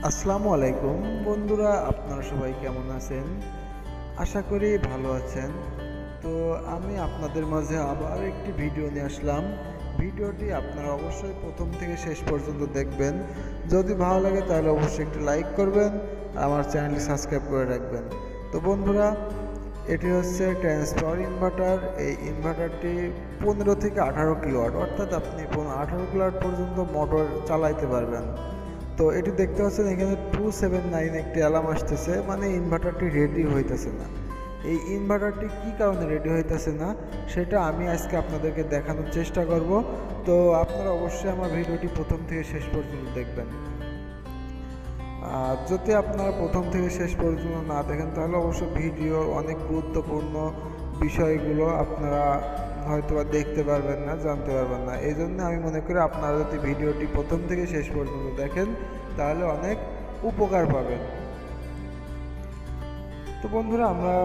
আসসালামু আলাইকুম বন্ধুরা, আপনারা সবাই কেমন আছেন? আশা করি ভালো আছেন। তো আমি আপনাদের মাঝে আবার একটি ভিডিও নিয়ে আসলাম। ভিডিওটি আপনারা অবশ্যই প্রথম থেকে শেষ পর্যন্ত দেখবেন। যদি ভালো লাগে তাহলে অবশ্যই একটি লাইক করবেন, আমার চ্যানেলটি সাবস্ক্রাইব করে রাখবেন। তো বন্ধুরা, এটি হচ্ছে ট্রান্সপাওয়ার ইনভার্টার। এই ইনভার্টারটি 15 থেকে 18 কিলোওয়াট, অর্থাৎ আপনি 18 কিলোওয়াট পর্যন্ত মোটর চালাইতে পারবেন। তো এটি দেখতে পাচ্ছেন এখানে 279 একটি অ্যালার্ম আসতেছে, মানে ইনভার্টারটি রেডি হইতেছে না। এই ইনভার্টারটি কি কারণে রেডি হইতেছে না সেটা আমি আজকে আপনাদেরকে দেখানোর চেষ্টা করব। তো আপনারা অবশ্যই আমার ভিডিওটি প্রথম থেকে শেষ পর্যন্ত দেখবেন। আর যদি আপনারা প্রথম থেকে শেষ পর্যন্ত না দেখেন তাহলে অবশ্য ভিডিওর অনেক গুরুত্বপূর্ণ বিষয়গুলো আপনারা হয়তো দেখতে পারবেন না, জানতে পারবেন না। এই জন্য আমি মনে করি আপনারা যদি ভিডিওটি প্রথম থেকে শেষ পর্যন্ত দেখেন তাহলে অনেক উপকার পাবেন। তো বন্ধুরা, আমরা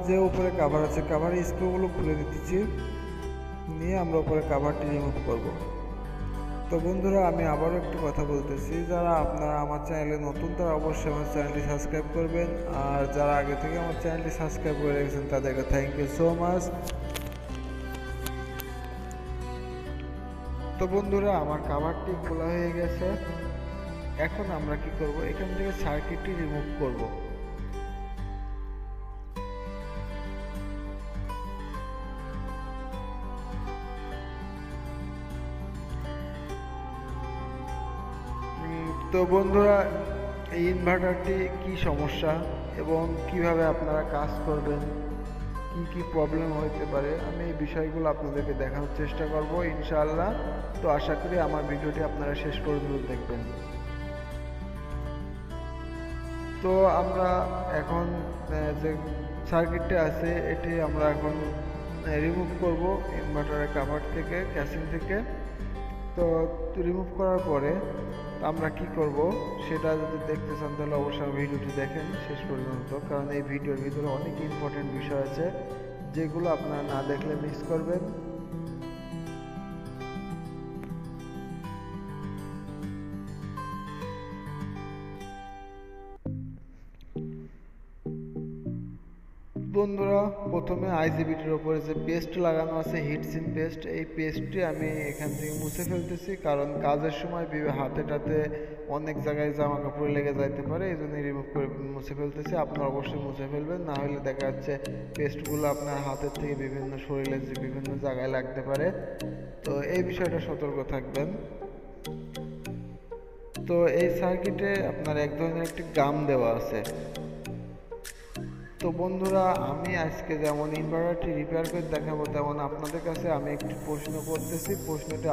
যে উপরে কাভার আছে, কাভারের স্ক্রুগুলো খুলে দিতেছি, নিয়ে আমরা উপরে কাভারটি রিমুভ করব। তো বন্ধুরা, আমি আবারও একটু কথা বলতেছি, যারা আপনারা আমার চ্যানেলে নতুন তারা অবশ্যই আমার চ্যানেলটি সাবস্ক্রাইব করবেন, আর যারা আগে থেকে আমার চ্যানেলটি সাবস্ক্রাইব করে রেখেছেন তাদেরকে থ্যাংক ইউ সো মাচ। তো বন্ধুরা, আমার কাভারটি খোলা হয়ে গেছে। এখন আমরা কি করব, এখান থেকে সার্কিটটি রিমুভ করব। তো বন্ধুরা, এই ইনভার্টারটি কি সমস্যা এবং কিভাবে আপনারা কাজ করবেন, কি কি প্রবলেম হতে পারে, আমি এই বিষয়গুলো আপনাদেরকে দেখানোর চেষ্টা করব ইনশাআল্লাহ। তো আশা করি আমার ভিডিওটি আপনারা শেষ পর্যন্ত দেখবেন। তো আমরা এখন যে সার্কিটটি আছে এটি আমরা এখন রিমুভ করব ইনভার্টারের কাভার থেকে, ক্যাসিং থেকে। তো রিমুভ করার পরে আমরা কি করব সেটা যদি দেখতে চান তাহলে অবশ্যই ভিডিওটি দেখেন শেষ পর্যন্ত, কারণ এই ভিডিওর ভিতরে অনেক ইম্পর্টেন্ট বিষয় আছে যেগুলো আপনারা না দেখলে মিস করবেন। বন্ধুরা, প্রথমে আইজিবিটির ওপরে যে পেস্ট লাগানো আছে, হিটসিন পেস্ট, এই পেস্টটি আমি এখান থেকে মুছে ফেলতেছি, কারণ কাজের সময় হাতে টাতে অনেক জায়গায় জামা কাপড় লেগে যাইতে পারে, এই জন্য রিমুভ করে মুছে ফেলতেছি। আপনারা অবশ্যই মুছে ফেলবেন, না হলে দেখা যাচ্ছে পেস্টগুলো আপনার হাতের থেকে বিভিন্ন শরীরে বিভিন্ন জায়গায় লাগতে পারে। তো এই বিষয়টা সতর্ক থাকবেন। তো এই সার্কিটে আপনার এক ধরনের একটি গাম দেওয়া আছে। তো বন্ধুরা, আমি আজকে যেমন ইনভার্টারটি রিপেয়ার করে দেখাবো, তেমন আপনাদের কাছে আমি একটি প্রশ্ন করতেছি। প্রশ্নটি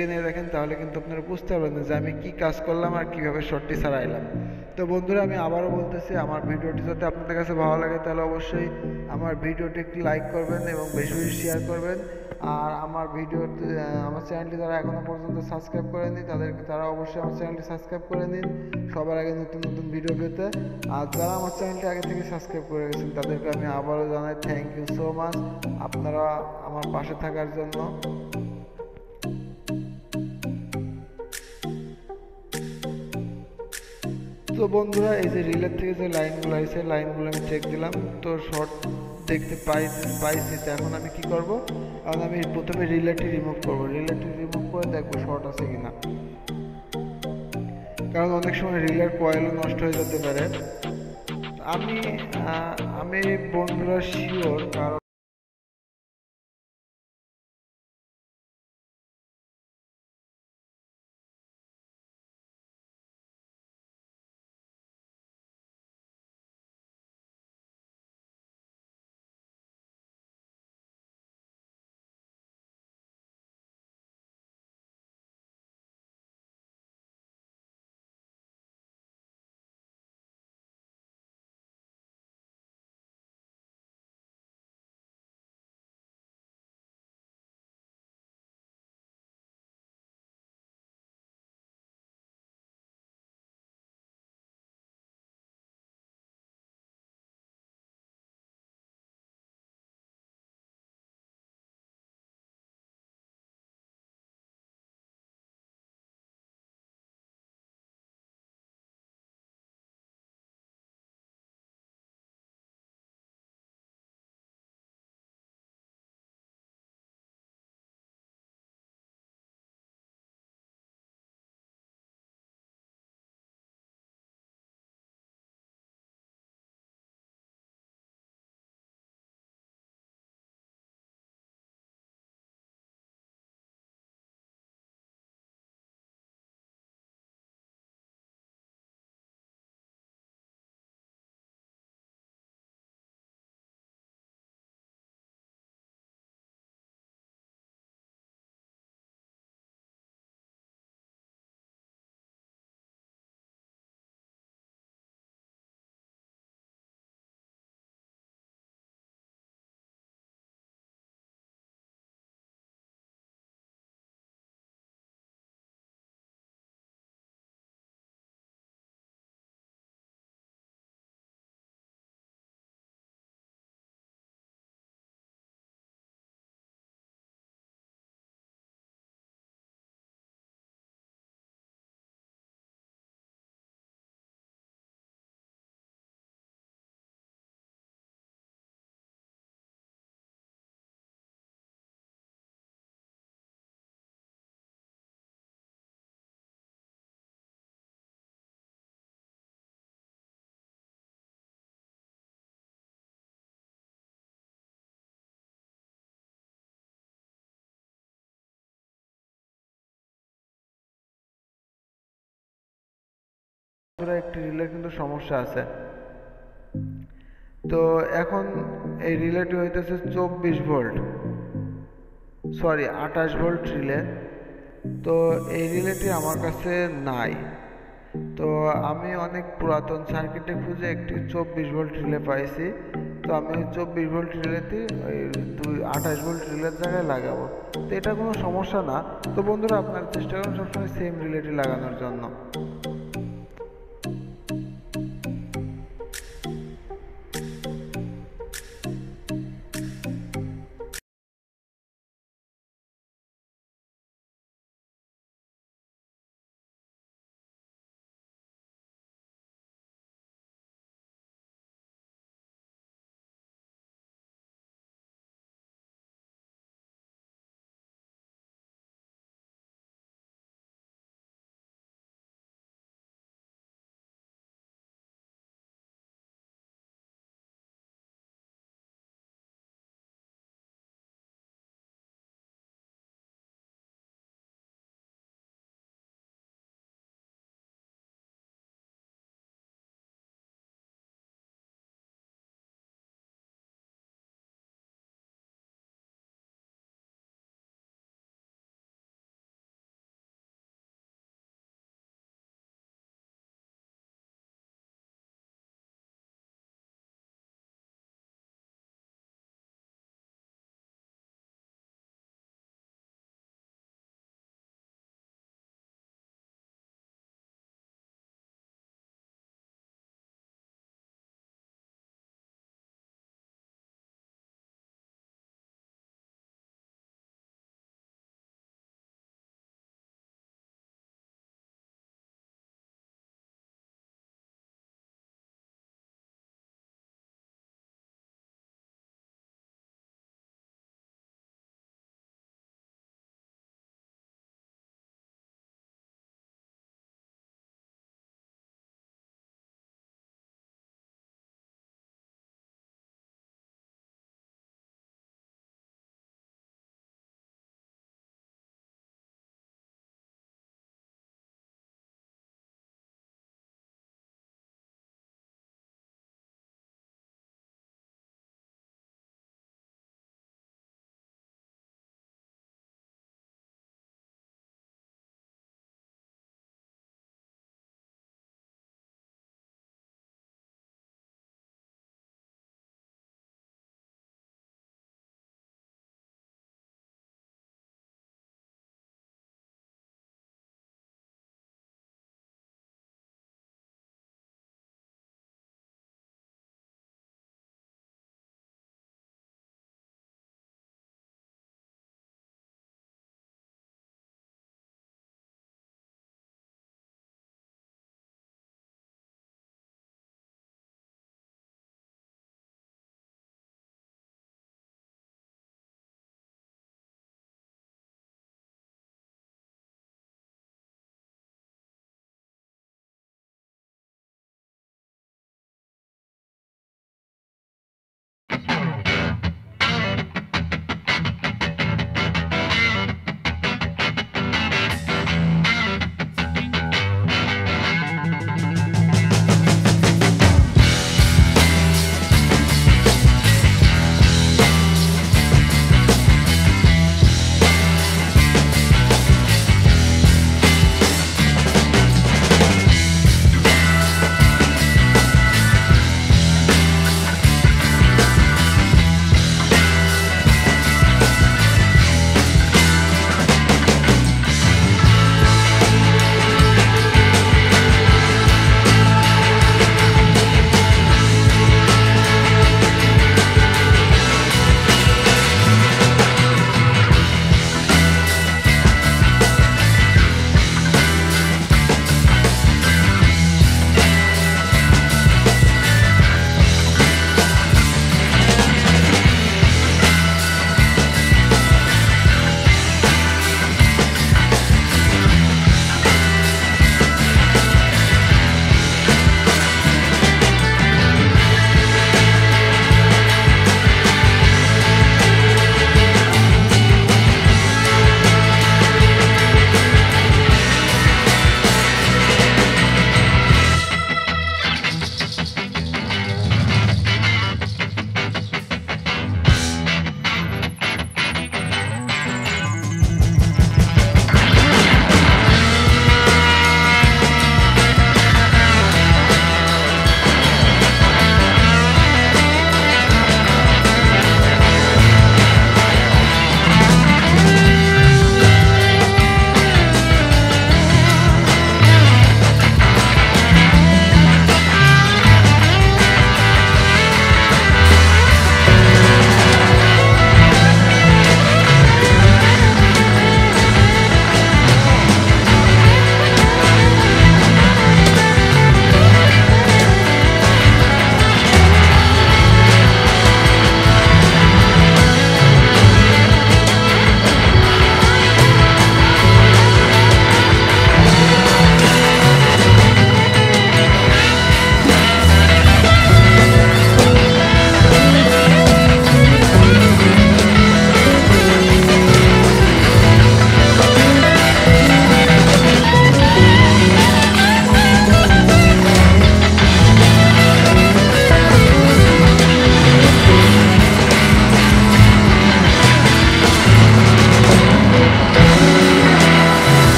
টেনে রাখেন, তাহলে কিন্তু আপনারা বুঝতে পারবেন যে আমি কি কাজ করলাম আর কিভাবে শর্টটি ছাড়াইলাম। তো বন্ধুরা, আমি আবারও বলতেছি, আমার ভিডিওটি যদি আপনাদের কাছে ভালো লাগে তাহলে অবশ্যই আমার ভিডিওটি একটি লাইক করবেন এবং বেশি বেশি শেয়ার করবেন। আর আমার ভিডিওটি আমার চ্যানেলটি যারা এখনও পর্যন্ত সাবস্ক্রাইব করেনি তারা অবশ্যই আমার চ্যানেলটি সাবস্ক্রাইব করে নিন সবার আগে নতুন নতুন ভিডিও পেতে। আর যারা আমার চ্যানেলটি আগে থেকে সাবস্ক্রাইব করে গেছেন তাদেরকে আমি আবারও জানাই থ্যাংক ইউ সো মাচ আপনারা আমার পাশে থাকার জন্য। তো বন্ধুরা, এই যে রিলের থেকে যে লাইনগুলো আছে লাইনগুলো আমি চেক দিলাম, তো শর্ট দেখতে পাইছি। তো এখন আমি কি করব, এখন আমি প্রথমে রিলেটি রিমুভ করব। রিলেটি রিমুভ করে দেখবো শর্ট আছে কিনা, কারণ অনেক সময় রিলের কয়েলও নষ্ট হয়ে যেতে পারে। আমি বন্ধুরা শিওর, কারণ একটি রিলের কিন্তু সমস্যা আছে। তো এখন এই রিলেটি হইতেছে 24 ভোল্ট, সরি 28 ভোল্ট রিলে। তো এই রিলেটি আমার কাছে নাই। তো আমি অনেক পুরাতন সার্কিটে খুঁজে একটি 24 ভোল্ট রিলে পাইছি। তো আমি ওই 24 ভোল্ট রিলেতে ওই 28 ভোল্ট রিলের জায়গায় লাগাবো। তো এটা কোনো সমস্যা না। তো বন্ধুরা, আপনারা চেষ্টা করুন সবসময় সেম রিলেটি লাগানোর জন্য।